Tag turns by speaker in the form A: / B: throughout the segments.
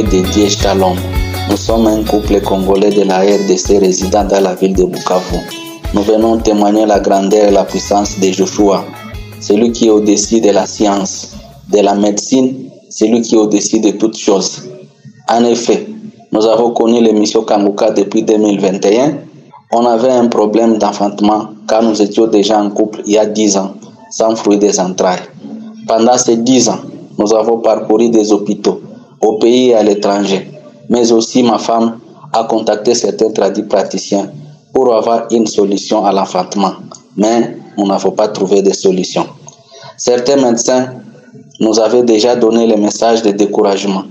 A: J'ai dédié Shalom. Nous sommes un couple congolais de la RDC résidant dans la ville de Bukavu. Nous venons témoigner la grandeur et la puissance de Joshua, celui qui est au-dessus de la science, de la médecine, celui qui est au-dessus de toutes choses. En effet, nous avons connu l'émission Kanguka depuis 2021. On avait un problème d'enfantement car nous étions déjà en couple il y a 10 ans, sans fruit des entrailles. Pendant ces 10 ans, nous avons parcouru des hôpitaux, au pays et à l'étranger. Mais aussi ma femme a contacté certains praticiens pour avoir une solution à l'enfantement. Mais nous n'avons pas trouvé de solution. Certains médecins nous avaient déjà donné le message de découragement,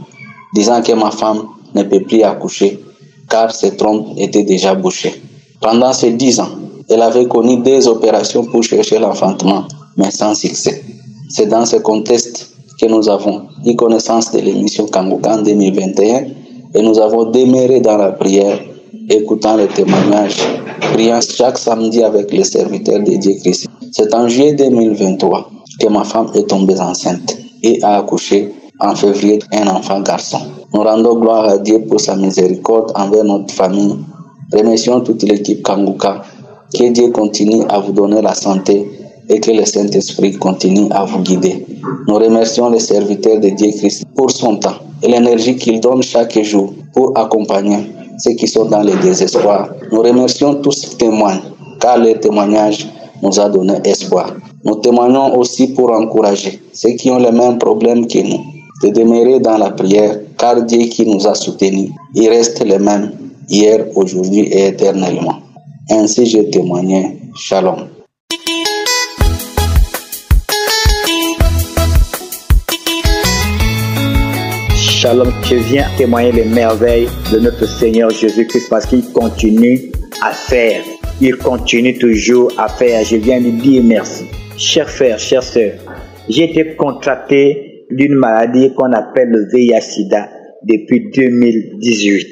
A: disant que ma femme ne peut plus accoucher car ses trompes étaient déjà bouchées. Pendant ces 10 ans, elle avait connu des opérations pour chercher l'enfantement, mais sans succès. C'est dans ce contexte que nous avons eu connaissance de l'émission Kanguka en 2021 et nous avons demeuré dans la prière, écoutant les témoignages, priant chaque samedi avec les serviteurs de Dieu Christ. C'est en juillet 2023 que ma femme est tombée enceinte et a accouché en février un enfant garçon. Nous rendons gloire à Dieu pour sa miséricorde envers notre famille. Remercions toute l'équipe Kanguka. Que Dieu continue à vous donner la santé et que le Saint-Esprit continue à vous guider. Nous remercions les serviteurs de Dieu Christ pour son temps et l'énergie qu'il donne chaque jour pour accompagner ceux qui sont dans le désespoir. Nous remercions tous ces témoins car leur témoignage nous a donné espoir. Nous témoignons aussi pour encourager ceux qui ont les mêmes problèmes que nous de demeurer dans la prière car Dieu qui nous a soutenus, il reste le même hier, aujourd'hui et éternellement. Ainsi j'ai témoigné. Shalom.
B: Shalom, je viens témoigner les merveilles de notre Seigneur Jésus-Christ parce qu'il continue à faire. Il continue toujours à faire. Je viens lui dire merci. Chers frères, chères sœurs, j'ai été contracté d'une maladie qu'on appelle le VIH-Sida depuis 2018.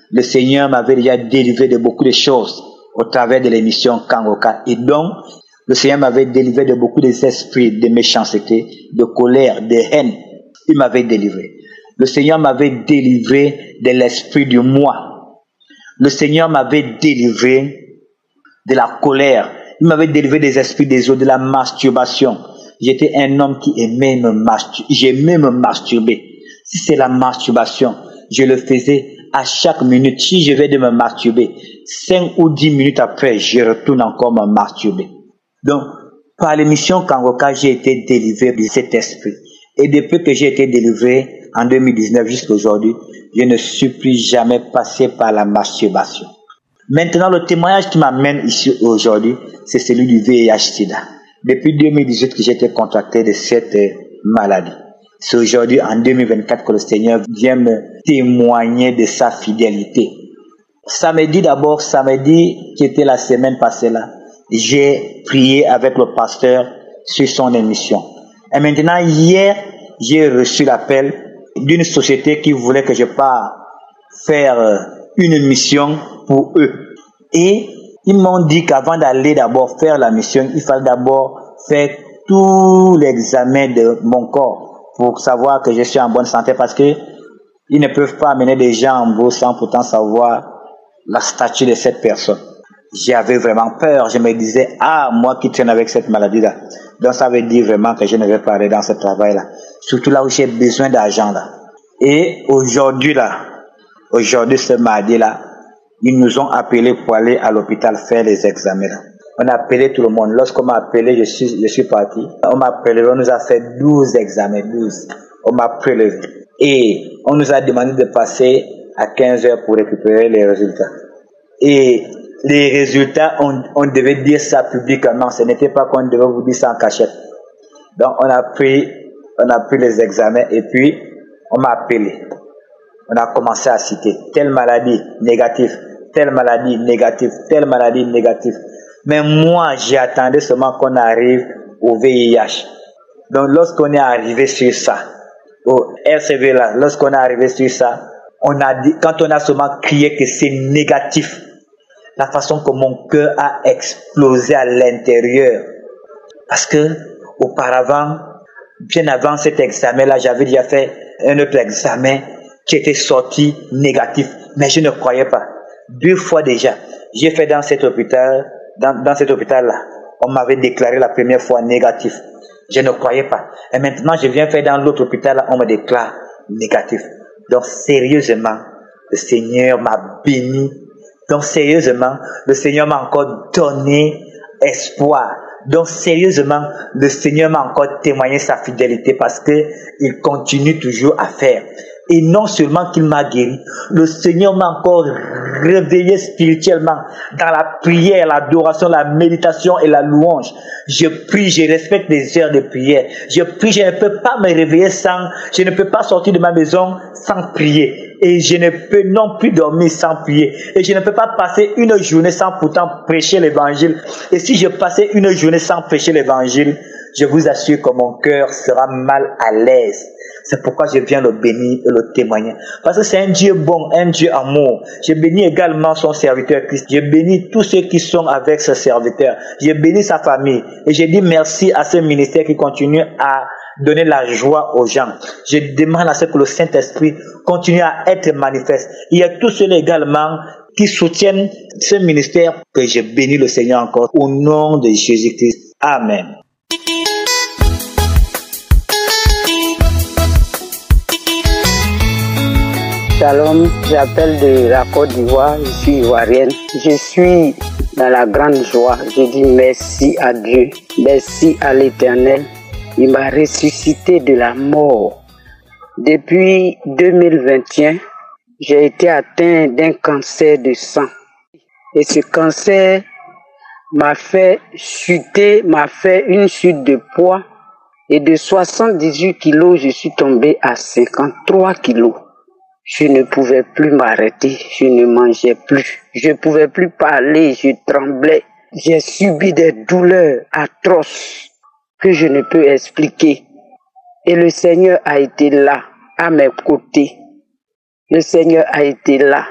B: Le Seigneur m'avait déjà délivré de beaucoup de choses au travers de l'émission Kanguka. Et donc, le Seigneur m'avait délivré de beaucoup d'esprits de méchanceté, de colère, de haine. Il m'avait délivré. Le Seigneur m'avait délivré de l'esprit du moi. Le Seigneur m'avait délivré de la colère. Il m'avait délivré des esprits des eaux, de la masturbation. J'étais un homme qui aimait me masturber. J'aimais me masturber. Si c'est la masturbation, je le faisais à chaque minute. Si je vais de me masturber, 5 ou 10 minutes après, je retourne encore me masturber. Donc, par l'émission Kanguka, j'ai été délivré de cet esprit. Et depuis que j'ai été délivré, en 2019 jusqu'à aujourd'hui, je ne suis plus jamais passé par la masturbation. Maintenant, le témoignage qui m'amène ici aujourd'hui, c'est celui du VIH-Sida. Depuis 2018 que j'ai été contracté de cette maladie. C'est aujourd'hui, en 2024, que le Seigneur vient me témoigner de sa fidélité. Samedi qui était la semaine passée là, j'ai prié avec le pasteur sur son émission. Et maintenant, hier, j'ai reçu l'appel d'une société qui voulait que je parte faire une mission pour eux. Et ils m'ont dit qu'avant d'aller d'abord faire la mission, il fallait d'abord faire tout l'examen de mon corps pour savoir que je suis en bonne santé parce que ils ne peuvent pas amener des gens en bourse sans pourtant savoir la statue de cette personne. J'avais vraiment peur. Je me disais, moi qui traîne avec cette maladie-là. Donc ça veut dire vraiment que je ne vais pas aller dans ce travail-là. Surtout là où j'ai besoin d'argent là. Et aujourd'hui ce mardi-là, ils nous ont appelés pour aller à l'hôpital faire les examens là. On a appelé tout le monde. Lorsqu'on m'a appelé, je suis parti. On m'a prélevé, on nous a fait 12 examens, 12. On m'a prélevé. Et on nous a demandé de passer à 15 heures pour récupérer les résultats. Et les résultats, on devait dire ça publiquement. Ce n'était pas qu'on devait vous dire ça en cachette. Donc on a pris les examens et puis on m'a appelé. On a commencé à citer telle maladie négative, telle maladie négative, telle maladie négative. Mais moi, j'attendais seulement qu'on arrive au VIH. Donc lorsqu'on est arrivé sur ça, au RCV là, lorsqu'on est arrivé sur ça, on a dit, quand on a seulement crié que c'est négatif, la façon que mon cœur a explosé à l'intérieur. Parce que auparavant, bien avant cet examen-là, j'avais déjà fait un autre examen qui était sorti négatif. Mais je ne croyais pas. 2 fois déjà, j'ai fait dans cet hôpital, dans cet hôpital-là, on m'avait déclaré la première fois négatif. Je ne croyais pas. Et maintenant, je viens faire dans l'autre hôpital, on me déclare négatif. Donc, sérieusement, le Seigneur m'a béni. Donc, sérieusement, le Seigneur m'a encore donné espoir. Donc, sérieusement, le Seigneur m'a encore témoigné sa fidélité parce que il continue toujours à faire. Et non seulement qu'il m'a guéri, le Seigneur m'a encore réveillé spirituellement dans la prière, l'adoration, la méditation et la louange. Je prie, je respecte les heures de prière. Je prie, je ne peux pas me réveiller je ne peux pas sortir de ma maison sans prier. Et je ne peux non plus dormir sans prier. Et je ne peux pas passer une journée sans pourtant prêcher l'évangile. Et si je passais une journée sans prêcher l'évangile, je vous assure que mon cœur sera mal à l'aise. C'est pourquoi je viens le bénir et le témoigner. Parce que c'est un Dieu bon, un Dieu amour. Je bénis également son serviteur Christ. Je bénis tous ceux qui sont avec ce serviteur. Je bénis sa famille. Et je dis merci à ce ministère qui continue à donner la joie aux gens. Je demande à ce que le Saint-Esprit continue à être manifeste. Il y a tous ceux également qui soutiennent ce ministère que je bénis le Seigneur encore au nom de Jésus-Christ. Amen.
C: Shalom, j'appelle de la Côte d'Ivoire, je suis ivoirienne. Je suis dans la grande joie. Je dis merci à Dieu, merci à l'Éternel. Il m'a ressuscité de la mort. Depuis 2021, j'ai été atteint d'un cancer de sang. Et ce cancer m'a fait chuter, m'a fait une chute de poids. Et de 78 kilos, je suis tombé à 53 kilos. Je ne pouvais plus m'arrêter, je ne mangeais plus, je ne pouvais plus parler, je tremblais. J'ai subi des douleurs atroces que je ne peux expliquer. Et le Seigneur a été là, à mes côtés. Le Seigneur a été là.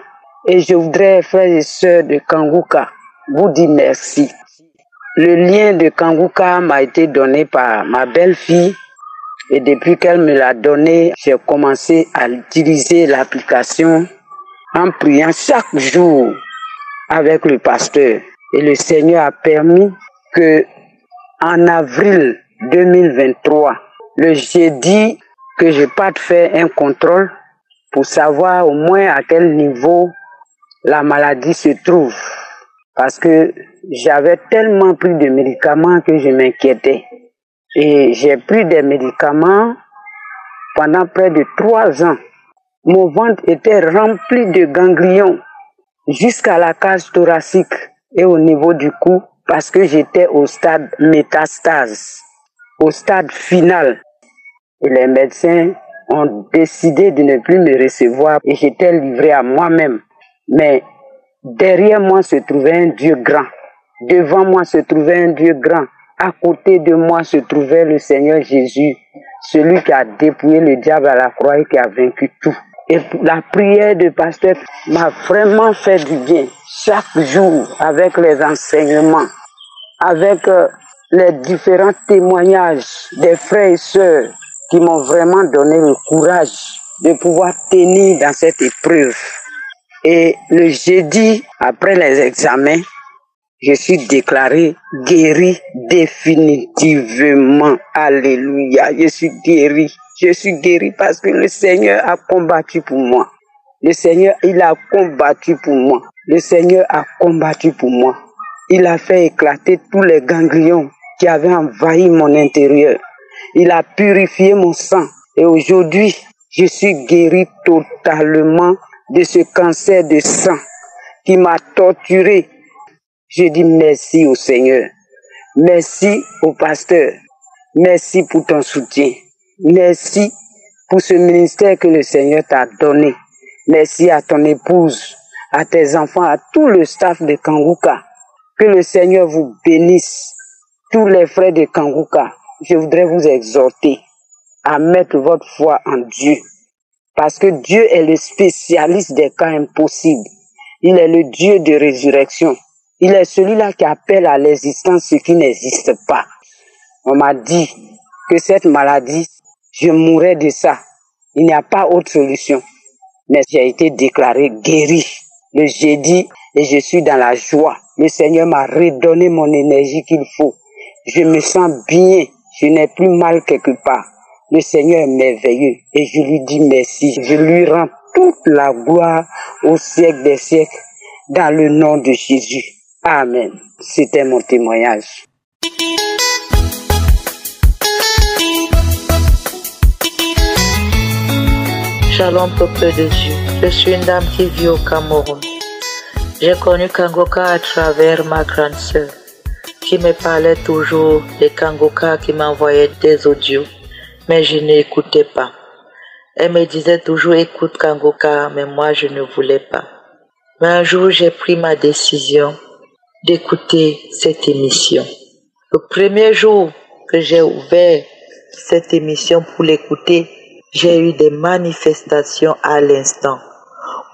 C: Et je voudrais, frères et sœurs de Kangouka, vous dire merci. Le lien de Kangouka m'a été donné par ma belle-fille. Et depuis qu'elle me l'a donné, j'ai commencé à utiliser l'application en priant chaque jour avec le pasteur. Et le Seigneur a permis que en avril 2023, le jeudi, que je parte faire un contrôle pour savoir au moins à quel niveau la maladie se trouve. Parce que j'avais tellement pris de médicaments que je m'inquiétais. Et j'ai pris des médicaments pendant près de 3 ans. Mon ventre était rempli de ganglions jusqu'à la cage thoracique et au niveau du cou parce que j'étais au stade métastase, au stade final. Et les médecins ont décidé de ne plus me recevoir et j'étais livré à moi-même. Mais derrière moi se trouvait un Dieu grand. Devant moi se trouvait un Dieu grand. À côté de moi se trouvait le Seigneur Jésus, celui qui a dépouillé le diable à la croix et qui a vaincu tout. Et la prière de pasteur m'a vraiment fait du bien. Chaque jour, avec les enseignements, avec les différents témoignages des frères et sœurs qui m'ont vraiment donné le courage de pouvoir tenir dans cette épreuve. Et le jeudi, après les examens, je suis déclaré guéri définitivement. Alléluia. Je suis guéri. Je suis guéri parce que le Seigneur a combattu pour moi. Le Seigneur, il a combattu pour moi. Le Seigneur a combattu pour moi. Il a fait éclater tous les ganglions qui avaient envahi mon intérieur. Il a purifié mon sang. Et aujourd'hui, je suis guéri totalement de ce cancer de sang qui m'a torturé. Je dis merci au Seigneur, merci au pasteur, merci pour ton soutien, merci pour ce ministère que le Seigneur t'a donné, merci à ton épouse, à tes enfants, à tout le staff de Kangouka, que le Seigneur vous bénisse, tous les frères de Kangouka. Je voudrais vous exhorter à mettre votre foi en Dieu, parce que Dieu est le spécialiste des cas impossibles, il est le Dieu de résurrection. Il est celui-là qui appelle à l'existence ce qui n'existe pas. On m'a dit que cette maladie, je mourrais de ça. Il n'y a pas autre solution. mais j'ai été déclarée guérie le jeudi et je suis dans la joie. Le Seigneur m'a redonné mon énergie qu'il faut. Je me sens bien, je n'ai plus mal quelque part. Le Seigneur est merveilleux et je lui dis merci. Je lui rends toute la gloire au siècle des siècles dans le nom de Jésus. Amen. C'était mon témoignage.
D: Shalom peuple de Dieu, je suis une dame qui vit au Cameroun. J'ai connu Kangoka à travers ma grande sœur qui me parlait toujours de Kangoka, qui m'envoyait des audios, mais je n'écoutais pas. Elle me disait toujours écoute Kangoka, mais moi je ne voulais pas. Mais un jour j'ai pris ma décision d'écouter cette émission. Le premier jour que j'ai ouvert cette émission pour l'écouter, j'ai eu des manifestations à l'instant.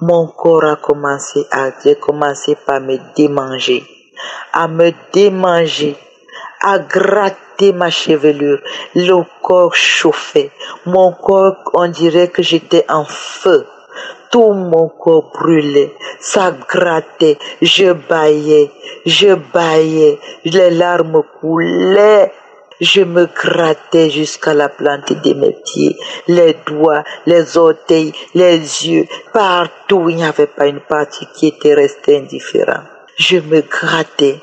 D: Mon corps a commencé par me démanger, à gratter ma chevelure. Le corps chauffait. Mon corps, on dirait que j'étais en feu. Tout mon corps brûlait, ça grattait, je bâillais, les larmes coulaient. Je me grattais jusqu'à la plante de mes pieds, les doigts, les orteils, les yeux, partout il n'y avait pas une partie qui était restée indifférente. Je me grattais,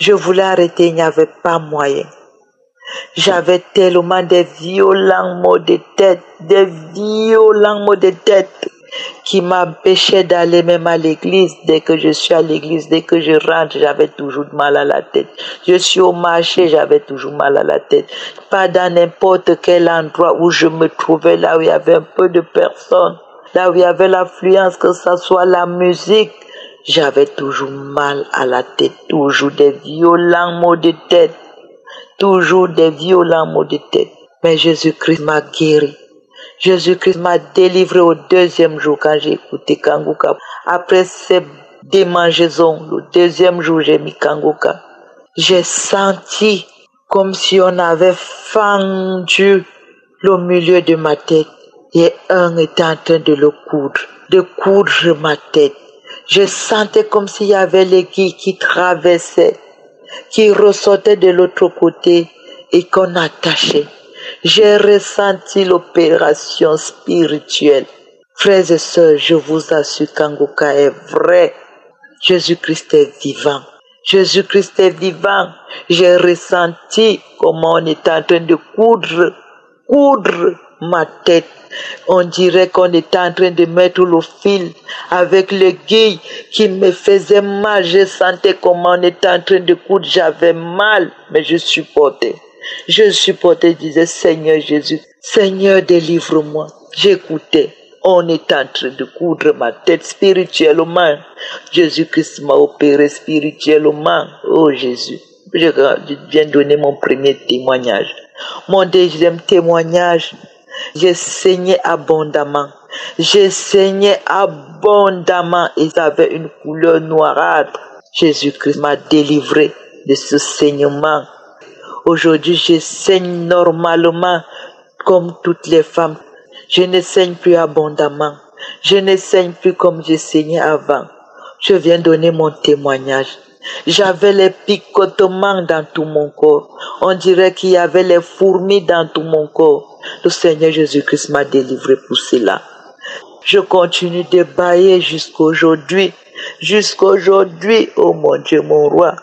D: je voulais arrêter, il n'y avait pas moyen. J'avais tellement de violents maux de tête qui m'empêchaient d'aller même à l'église. Dès que je suis à l'église, dès que je rentre, j'avais toujours mal à la tête. Je suis au marché, j'avais toujours mal à la tête. Pas dans n'importe quel endroit où je me trouvais, là où il y avait un peu de personnes, là où il y avait l'affluence, que ce soit la musique, j'avais toujours mal à la tête, toujours des violents maux de tête. Mais Jésus-Christ m'a guéri. Jésus-Christ m'a délivré au deuxième jour quand j'ai écouté Kangoka. Après ces démangeaisons, le deuxième jour j'ai mis Kangoka. J'ai senti comme si on avait fendu le milieu de ma tête et un était en train de coudre ma tête. Je sentais comme s'il y avait l'aiguille qui traversait, qui ressortait de l'autre côté et qu'on attachait. J'ai ressenti l'opération spirituelle. Frères et sœurs, je vous assure qu'Kangoka est vrai. Jésus-Christ est vivant. Jésus-Christ est vivant. J'ai ressenti comment on était en train de coudre ma tête. On dirait qu'on était en train de mettre le fil avec l'aiguille qui me faisait mal. Je sentais comment on était en train de coudre. J'avais mal, mais je supportais. Je disais Seigneur Jésus, Seigneur délivre-moi. J'écoutais. On est en train de coudre ma tête spirituellement. Jésus-Christ m'a opéré spirituellement. Oh Jésus, je viens donner mon premier témoignage. Mon deuxième témoignage, j'ai saigné abondamment. Et ça avait une couleur noirâtre. Jésus-Christ m'a délivré de ce saignement. Aujourd'hui, je saigne normalement comme toutes les femmes. Je ne saigne plus abondamment. Je ne saigne plus comme je saignais avant. Je viens donner mon témoignage. J'avais les picotements dans tout mon corps. On dirait qu'il y avait les fourmis dans tout mon corps. Le Seigneur Jésus-Christ m'a délivré pour cela. Je continue de bâiller jusqu'aujourd'hui. Oh mon Dieu, mon roi.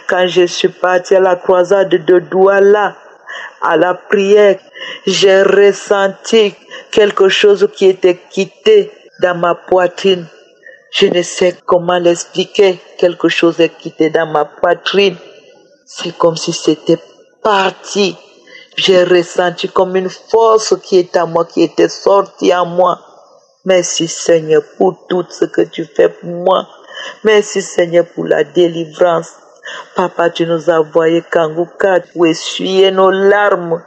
D: Quand je suis parti à la croisade de Douala, à la prière, j'ai ressenti quelque chose qui était quitté dans ma poitrine. Je ne sais comment l'expliquer. Quelque chose est quitté dans ma poitrine. C'est comme si c'était parti. J'ai ressenti comme une force qui est à moi, qui était sortie à moi. Merci Seigneur pour tout ce que tu fais pour moi. Merci Seigneur pour la délivrance. Papa, tu nous as envoyé Kangoka pour essuyer nos larmes,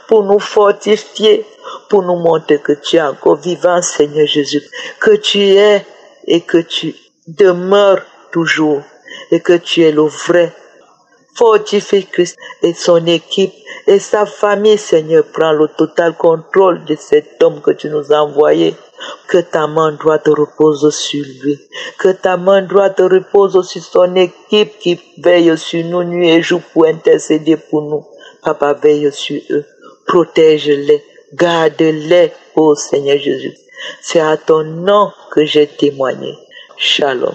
D: pour nous fortifier, pour nous montrer que tu es encore vivant, Seigneur Jésus, que tu es et que tu demeures toujours et que tu es le vrai. Fortifie Christ et son équipe Et sa famille, Seigneur, prend le total contrôle de cet homme que tu nous as envoyé. Que ta main droite repose sur lui. Que ta main droite repose sur son équipe qui veille sur nous nuit et jour pour intercéder pour nous. Papa, veille sur eux. Protège-les. Garde-les, ô Seigneur Jésus. C'est à ton nom que j'ai témoigné. Shalom.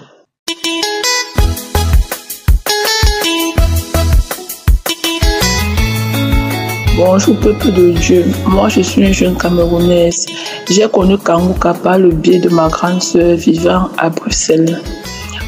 E: Bonjour peuple de Dieu, moi je suis une jeune Camerounaise. J'ai connu Kangouka par le biais de ma grande sœur vivant à Bruxelles.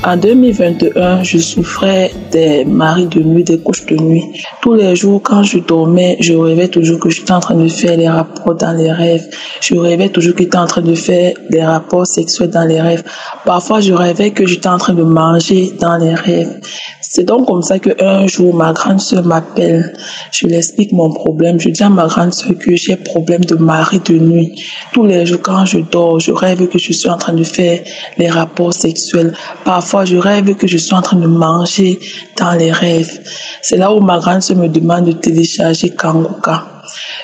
E: En 2021, je souffrais des maris de nuit, des couches de nuit. Tous les jours, quand je dormais, je rêvais toujours que j'étais en train de faire les rapports dans les rêves. Je rêvais toujours que j'étais en train de faire des rapports sexuels dans les rêves. Parfois, je rêvais que j'étais en train de manger dans les rêves. C'est donc comme ça qu'un jour, ma grande sœur m'appelle. Je lui explique mon problème. Je dis à ma grande sœur que j'ai problème de mari de nuit. Tous les jours, quand je dors, je rêve que je suis en train de faire les rapports sexuels. Parfois, je rêve que je suis en train de manger dans les rêves. C'est là où ma grande sœur me demande de télécharger Kangouka.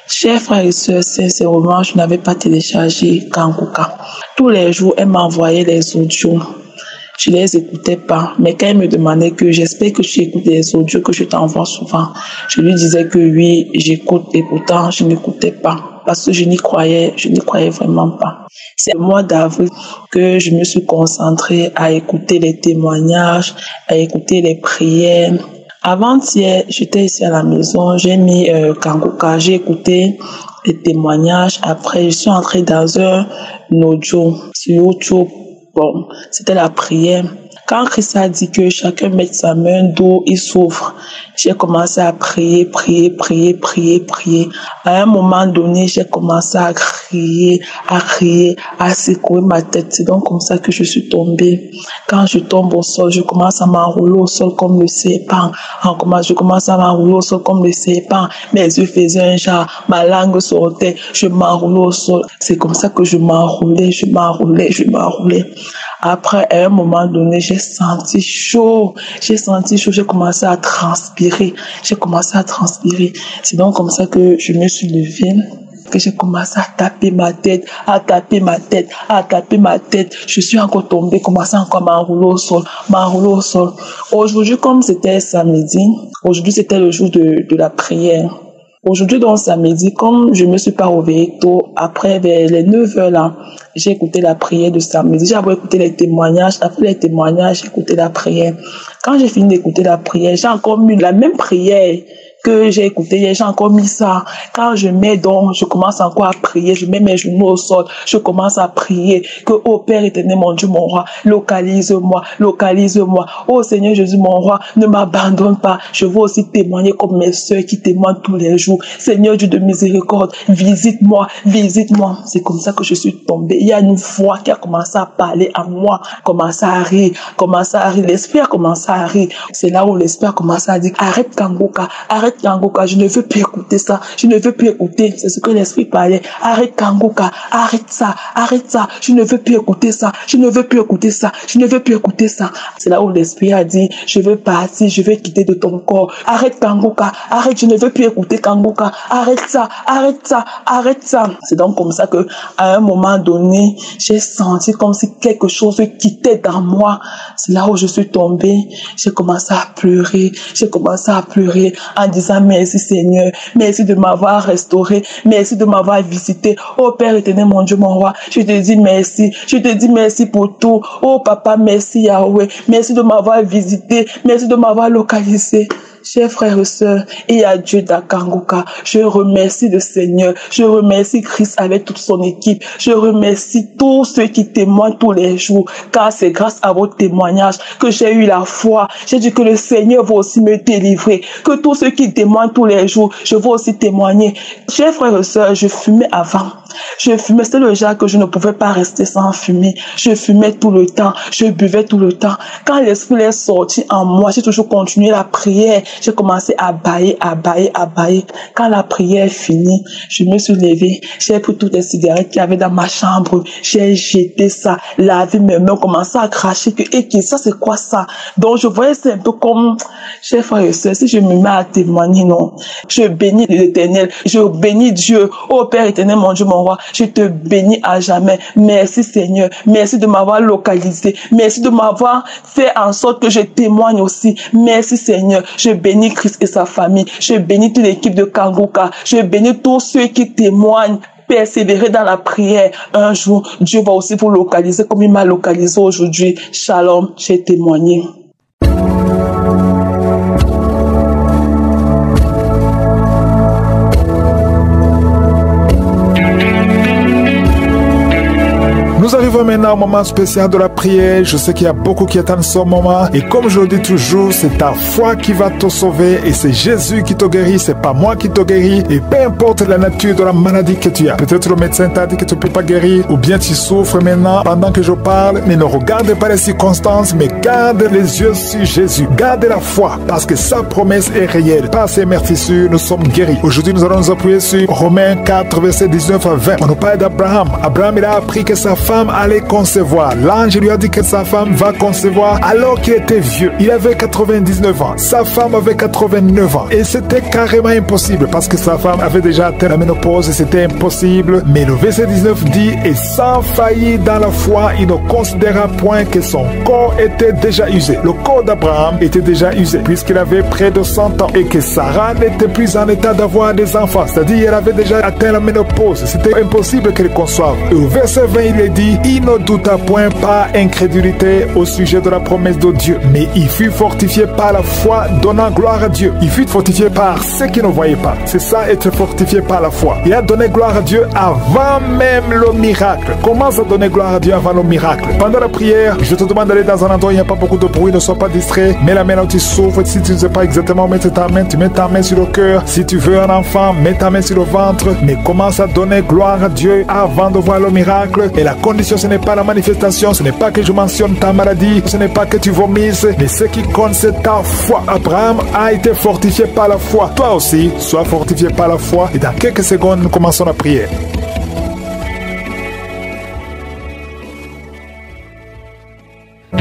E: Chers frères et sœurs, sincèrement, je n'avais pas téléchargé Kangouka. Tous les jours, elle m'envoyait les audios. Je ne les écoutais pas, mais quand elle me demandait que j'espère que tu écoutes les audios que je t'envoie souvent, je lui disais que oui, j'écoute et pourtant je n'écoutais pas parce que je n'y croyais vraiment pas. C'est le mois d'avril que je me suis concentrée à écouter les témoignages, à écouter les prières. Avant-hier, j'étais ici à la maison, j'ai mis Kangouka, j'ai écouté les témoignages. Après, je suis entrée dans un audio sur YouTube. Bon, c'était la prière. Quand Christ a dit que chacun mette sa main d'où il souffre, j'ai commencé à prier. À un moment donné, j'ai commencé à crier, à secouer ma tête. C'est donc comme ça que je suis tombée. Quand je tombe au sol, je commence à m'enrouler au sol comme le serpent. Je commence à m'enrouler au sol comme le serpent. Mes yeux faisaient un genre, ma langue sortait, je m'enroulais au sol. C'est comme ça que je m'enroulais. Après, à un moment donné, j'ai senti chaud, j'ai commencé à transpirer. C'est donc comme ça que je me suis levée, que j'ai commencé à taper ma tête. Je suis encore tombée, commençant encore à m'enrouler au sol. Aujourd'hui, comme c'était samedi, aujourd'hui c'était le jour de la prière. Aujourd'hui, donc, samedi, comme je me suis pas réveillée tôt, après vers les 9h là, j'ai écouté la prière de samedi. J'ai d'abord écouté les témoignages. Après les témoignages, j'ai écouté la prière. Quand j'ai fini d'écouter la prière, j'ai encore mis la même prière que j'ai écouté hier, j'ai encore mis ça. Quand je mets donc, je commence encore à prier, je mets mes genoux au sol, je commence à prier que, ô Père éternel, mon Dieu, mon roi, localise-moi. Ô Seigneur Jésus, mon roi, ne m'abandonne pas. Je veux aussi témoigner comme mes sœurs qui témoignent tous les jours. Seigneur Dieu de miséricorde, visite-moi. C'est comme ça que je suis tombée. Il y a une voix qui a commencé à parler à moi, commencé à rire. L'esprit a commencé à rire. C'est là où l'esprit a commencé à dire, arrête Kangouka, je ne veux plus écouter ça. C'est ce que l'esprit parlait. Arrête Kangouka, arrête ça. Je ne veux plus écouter ça. C'est là où l'esprit a dit, je veux partir, je veux quitter de ton corps. Arrête Kangouka, je ne veux plus écouter Kangouka. Arrête ça. C'est donc comme ça que, à un moment donné, j'ai senti comme si quelque chose quittait dans moi. C'est là où je suis tombée. J'ai commencé à pleurer en disant merci Seigneur, merci de m'avoir restauré, merci de m'avoir visité. Oh Père éternel, mon Dieu, mon roi, je te dis merci pour tout. Oh Papa, merci Yahweh, merci de m'avoir visité, merci de m'avoir localisé. Chers frères et sœurs, il y a Dieu dans Kangouka. Je remercie le Seigneur. Je remercie Christ avec toute son équipe. Je remercie tous ceux qui témoignent tous les jours. Car c'est grâce à vos témoignages que j'ai eu la foi. J'ai dit que le Seigneur va aussi me délivrer. Que tous ceux qui témoignent tous les jours, je veux aussi témoigner. Chers frères et sœurs, je fumais avant. Je fumais, c'était le genre que je ne pouvais pas rester sans fumer. Je fumais tout le temps, je buvais tout le temps. Quand l'esprit est sorti en moi, j'ai toujours continué la prière. J'ai commencé à bailler. Quand la prière est finie, je me suis levée, j'ai pris toutes les cigarettes qu'il y avait dans ma chambre, j'ai jeté ça, lavé mes mains, commencé à cracher que, ça c'est quoi ça? Donc je voyais c'est un peu comme, chers frères et sœurs, si je me mets à témoigner, non, je bénis l'Éternel, je bénis Dieu, oh Père éternel, mon Dieu, mon roi, je te bénis à jamais. Merci Seigneur, merci de m'avoir localisé, merci de m'avoir fait en sorte que je témoigne aussi. Merci Seigneur, je bénis Christ et sa famille, je bénis toute l'équipe de Kanguka, je bénis tous ceux qui témoignent. Persévérer dans la prière. Un jour, Dieu va aussi vous localiser comme il m'a localisé aujourd'hui. Shalom, j'ai témoigné.
F: Nous arrivons maintenant au moment spécial de la prière. Je sais qu'il y a beaucoup qui attendent ce moment. Et comme je le dis toujours, c'est ta foi qui va te sauver. Et c'est Jésus qui te guérit, c'est pas moi qui te guéris. Et peu importe la nature de la maladie que tu as. Peut-être le médecin t'a dit que tu ne peux pas guérir. Ou bien tu souffres maintenant pendant que je parle. Mais ne regarde pas les circonstances, mais garde les yeux sur Jésus. Garde la foi, parce que sa promesse est réelle. Par ses meurtrissures, nous sommes guéris. Aujourd'hui, nous allons nous appuyer sur Romains 4, versets 19 à 20. On nous parle d'Abraham. Abraham, il a appris que sa femme allait concevoir. L'ange lui a dit que sa femme va concevoir alors qu'il était vieux. Il avait 99 ans. Sa femme avait 89 ans. Et c'était carrément impossible parce que sa femme avait déjà atteint la ménopause et c'était impossible. Mais le verset 19 dit, et sans faillir dans la foi, il ne considéra point que son corps était déjà usé. Le corps d'Abraham était déjà usé puisqu'il avait près de 100 ans et que Sarah n'était plus en état d'avoir des enfants. C'est-à-dire qu'elle avait déjà atteint la ménopause. C'était impossible qu'elle conçoive. Et au verset 20, il est dit, il ne douta point par incrédulité au sujet de la promesse de Dieu, mais il fut fortifié par la foi, donnant gloire à Dieu. Il fut fortifié par ceux qui ne voyaient pas. C'est ça, être fortifié par la foi. Il a donné gloire à Dieu avant même le miracle. Commence à donner gloire à Dieu avant le miracle. Pendant la prière, je te demande d'aller dans un endroit où il n'y a pas beaucoup de bruit, ne sois pas distrait. Mets la main là où tu souffres. Si tu ne sais pas exactement où mettre ta main, tu mets ta main sur le cœur. Si tu veux un enfant, mets ta main sur le ventre. Mais commence à donner gloire à Dieu avant de voir le miracle. Et la condition, ce n'est pas la manifestation, ce n'est pas que je mentionne ta maladie, ce n'est pas que tu vomisses, mais ce qui compte, c'est ta foi. Abraham a été fortifié par la foi. Toi aussi, sois fortifié par la foi. Et dans quelques secondes, nous commençons la prière.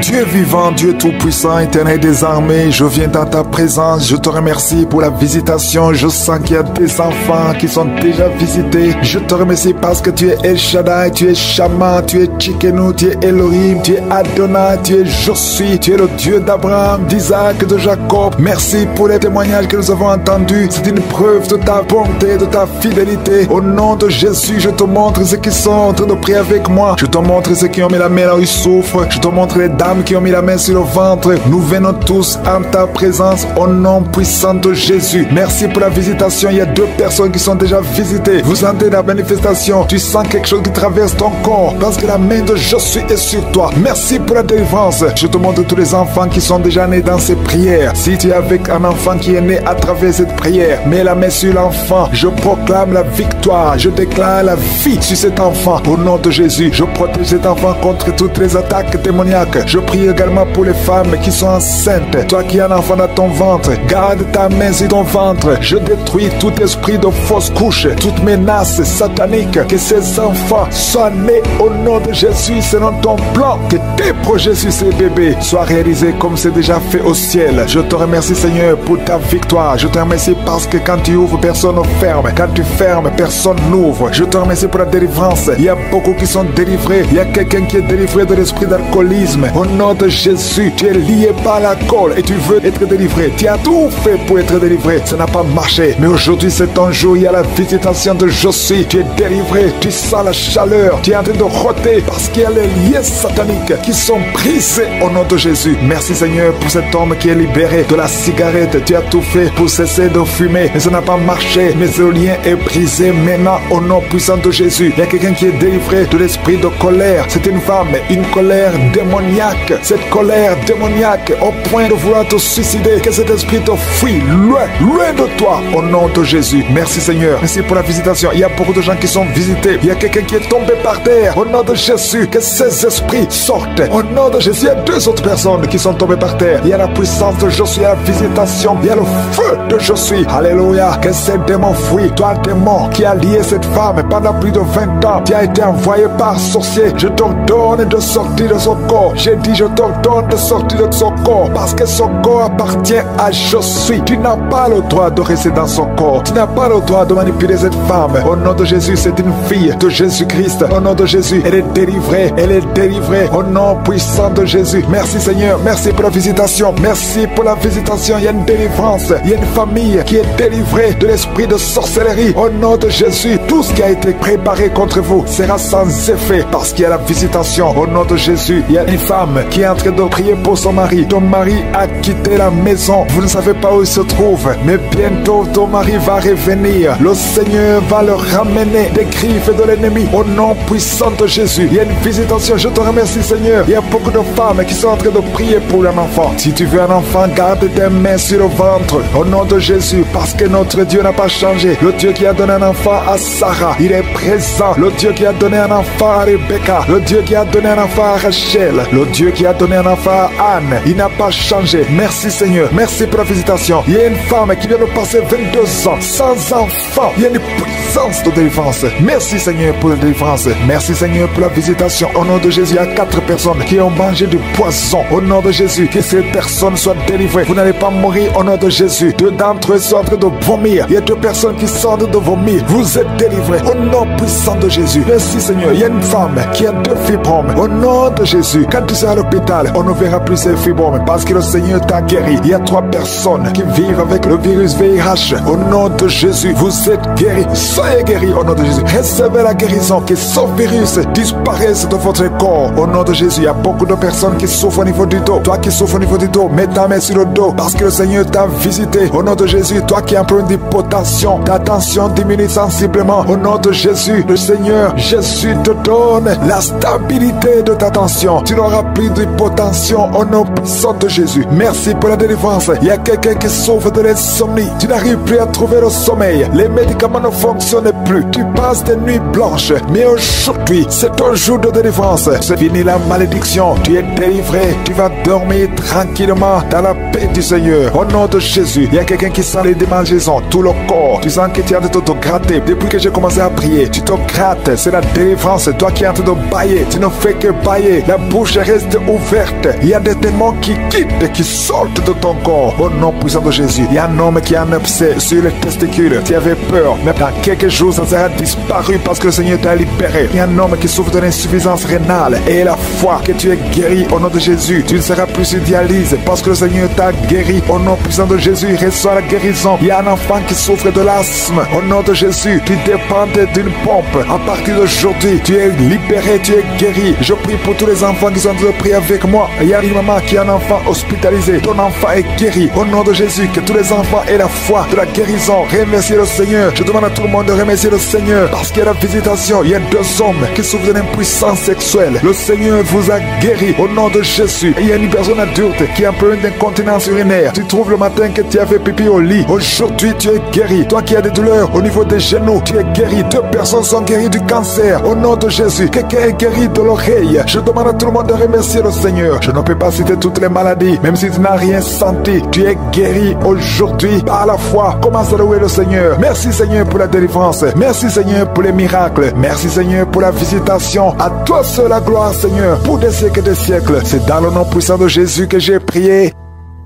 F: Dieu vivant, Dieu tout-puissant, éternel des armées, je viens dans ta présence, je te remercie pour la visitation, je sens qu'il y a des enfants qui sont déjà visités, je te remercie parce que tu es El Shaddai, tu es Shama, tu es Tsidkenu, tu es Elohim, tu es Adonai, tu es Je suis, tu es le Dieu d'Abraham, d'Isaac, de Jacob. Merci pour les témoignages que nous avons entendus, c'est une preuve de ta bonté, de ta fidélité. Au nom de Jésus, je te montre ceux qui sont en train de prier avec moi, je te montre ceux qui ont mis la main là où ils souffrent, je te montre les dames qui ont mis la main sur le ventre. Nous venons tous en ta présence au nom puissant de Jésus. Merci pour la visitation. Il y a 2 personnes qui sont déjà visitées. Vous sentez la manifestation. Tu sens quelque chose qui traverse ton corps parce que la main de Jésus est sur toi. Merci pour la délivrance. Je te montre tous les enfants qui sont déjà nés dans ces prières. Si tu es avec un enfant qui est né à travers cette prière, mets la main sur l'enfant. Je proclame la victoire. Je déclare la vie sur cet enfant. Au nom de Jésus, je protège cet enfant contre toutes les attaques démoniaques. Je prie également pour les femmes qui sont enceintes. Toi qui as un enfant dans ton ventre, garde ta main sur ton ventre. Je détruis tout esprit de fausse couche, toute menace satanique. Que ces enfants soient nés au nom de Jésus selon ton plan. Que tes projets sur ces bébés soient réalisés comme c'est déjà fait au ciel. Je te remercie Seigneur pour ta victoire. Je te remercie parce que quand tu ouvres, personne ne ferme. Quand tu fermes, personne n'ouvre. Je te remercie pour la délivrance. Il y a beaucoup qui sont délivrés. Il y a quelqu'un qui est délivré de l'esprit d'alcoolisme. Au nom de Jésus, tu es lié par l'alcool et tu veux être délivré. Tu as tout fait pour être délivré. Ça n'a pas marché. Mais aujourd'hui, c'est ton jour. Il y a la visitation de Josué. Tu es délivré. Tu sens la chaleur. Tu es en train de roter parce qu'il y a les liens sataniques qui sont brisés au nom de Jésus. Merci Seigneur pour cet homme qui est libéré de la cigarette. Tu as tout fait pour cesser de fumer. Mais ça n'a pas marché. Mais ce lien est brisé maintenant au nom puissant de Jésus. Il y a quelqu'un qui est délivré de l'esprit de colère. C'est une femme, une colère démoniaque démoniaque, cette colère démoniaque au point de vouloir te suicider, que cet esprit te fuit loin, loin de toi, au nom de Jésus. Merci Seigneur, merci pour la visitation. Il y a beaucoup de gens qui sont visités, il y a quelqu'un qui est tombé par terre, au nom de Jésus, que ces esprits sortent, au nom de Jésus. Il y a 2 autres personnes qui sont tombées par terre, il y a la puissance de Josué, la visitation, il y a le feu de Josué, alléluia, que ces démons fuient. Toi démon qui a lié cette femme pendant plus de 20 ans, qui a été envoyé par sorcier, je t'ordonne de sortir de son corps. J'ai dit je t'ordonne de sortir de son corps, parce que son corps appartient à Josué. Tu n'as pas le droit de rester dans son corps, tu n'as pas le droit de manipuler cette femme. Au nom de Jésus, c'est une fille de Jésus-Christ. Au nom de Jésus, elle est délivrée, elle est délivrée, au nom puissant de Jésus. Merci Seigneur, merci pour la visitation, merci pour la visitation. Il y a une délivrance, il y a une famille qui est délivrée de l'esprit de sorcellerie. Au nom de Jésus, tout ce qui a été préparé contre vous sera sans effet, parce qu'il y a la visitation. Au nom de Jésus, il y a une femme qui est en train de prier pour son mari. Ton mari a quitté la maison, vous ne savez pas où il se trouve, mais bientôt ton mari va revenir. Le Seigneur va le ramener des griffes de l'ennemi, au nom puissant de Jésus. Il y a une visitation, je te remercie Seigneur. Il y a beaucoup de femmes qui sont en train de prier pour un enfant. Si tu veux un enfant, garde tes mains sur le ventre, au nom de Jésus, parce que notre Dieu n'a pas changé. Le Dieu qui a donné un enfant à Sarah, il est présent. Le Dieu qui a donné un enfant à Rebecca, le Dieu qui a donné un enfant à Rachel, le Dieu qui a donné un enfant à Anne, il n'a pas changé. Merci Seigneur, merci pour la visitation. Il y a une femme qui vient de passer 22 ans sans enfant. Il y a une puissance de délivrance. Merci Seigneur pour la délivrance. Merci Seigneur pour la visitation. Au nom de Jésus, il y a 4 personnes qui ont mangé du poison. Au nom de Jésus, que ces personnes soient délivrées. Vous n'allez pas mourir au nom de Jésus. 2 d'entre eux sont en train de vomir. Il y a 2 personnes qui sont en train de vomir. Vous êtes délivrés au nom puissant de Jésus. Merci Seigneur. Il y a une femme qui a 2 fibromes. Au nom de Jésus, quand tu seras à l'hôpital, on ne verra plus ces fibromes parce que le Seigneur t'a guéri. Il y a 3 personnes qui vivent avec le virus VIH. Au nom de Jésus, vous êtes guéris. Soyez guéris au nom de Jésus. Recevez la guérison, que ce virus disparaisse de votre corps. Au nom de Jésus, il y a beaucoup de personnes qui souffrent au niveau du dos. Toi qui souffres au niveau du dos, mets ta main sur le dos parce que le Seigneur t'a visité. Au nom de Jésus, toi qui as un problème d'hypotension, ta tension diminue sensiblement. Au nom de Jésus, le Seigneur Jésus te donne la stabilité de ta tension. Tu n'auras plus d'hypotension au nom puissant de Jésus. Merci pour la délivrance. Il y a quelqu'un qui souffre de l'insomnie. Tu n'arrives plus à trouver le sommeil. Les médicaments ne fonctionnent plus. Tu passes des nuits blanches. Mais aujourd'hui, c'est ton jour de délivrance. C'est fini la malédiction. Tu es délivré. Tu vas dormir tranquillement dans la paix du Seigneur. Au nom de Jésus, il y a quelqu'un qui sent les démangeaisons, tout le corps. Tu sens que tu es en train de te gratter. Depuis que j'ai commencé à prier, tu te grattes. C'est la délivrance. Toi qui es en train de bailler, tu ne fais que bailler. La bouche reste ouverte. Il y a des démons qui quittent, qui sortent de ton corps. Au nom puissant de Jésus, il y a un homme qui a un abcès sur les testicules. Tu avais peur, mais dans quelques jours, ça sera disparu parce que le Seigneur t'a libéré. Il y a un homme qui souffre de l'insuffisance rénale et la foi que tu es guéri au nom de Jésus. Tu ne seras plus sur dialyse parce que le Seigneur t'a guéri. Au nom puissant de Jésus, reçois la guérison. Il y a un enfant qui souffre de l'asthme. Au nom de Jésus, tu dépends d'une pompe. À partir d'aujourd'hui, tu es libéré, tu es guéri. Je prie pour tous les enfants qui sont en train de prier avec moi. Il y a une maman qui a un enfant hospitalisé. Ton enfant est guéri. Au nom de Jésus, que tous les enfants aient la foi de la guérison. Remerciez le Seigneur. Je demande à tout le monde de remercier le Seigneur parce qu'il y a la visitation. Il y a 2 hommes qui souffrent d'une impuissance sexuelle. Le Seigneur vous a guéri au nom de Jésus. Et il y a une personne adulte qui a un problème d'incontinence urinaire. Tu trouves le matin que tu as fait pipi au lit. Aujourd'hui, tu es guéri. Toi qui as des douleurs au niveau des genoux, tu es guéri. 2 personnes sont guéries du cancer. Au nom de Jésus, quelqu'un est guéri de l'oreille. Je demande à tout le monde de remercier le Seigneur. Je ne peux pas citer toutes les maladies, même si tu n'as rien senti. Tu es guéri aujourd'hui par la foi. Commence à louer le Seigneur. Merci Seigneur pour la délivrance. Merci Seigneur pour les miracles. Merci Seigneur pour la visitation. À toi seul la gloire Seigneur, pour des siècles et des siècles. C'est dans le nom puissant de Jésus que j'ai prié.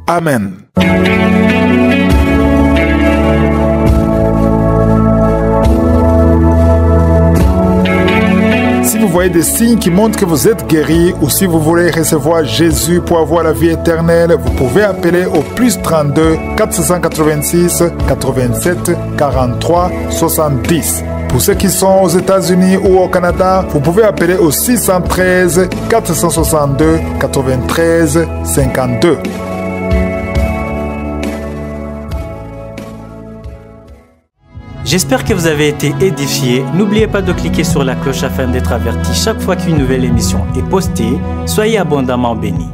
F: Amen. Si vous voyez des signes qui montrent que vous êtes guéri ou si vous voulez recevoir Jésus pour avoir la vie éternelle, vous pouvez appeler au plus 32 486 87 43 70. Pour ceux qui sont aux États-Unis ou au Canada, vous pouvez appeler au 613 462 93 52.
G: J'espère que vous avez été édifiés. N'oubliez pas de cliquer sur la cloche afin d'être averti chaque fois qu'une nouvelle émission est postée. Soyez abondamment bénis.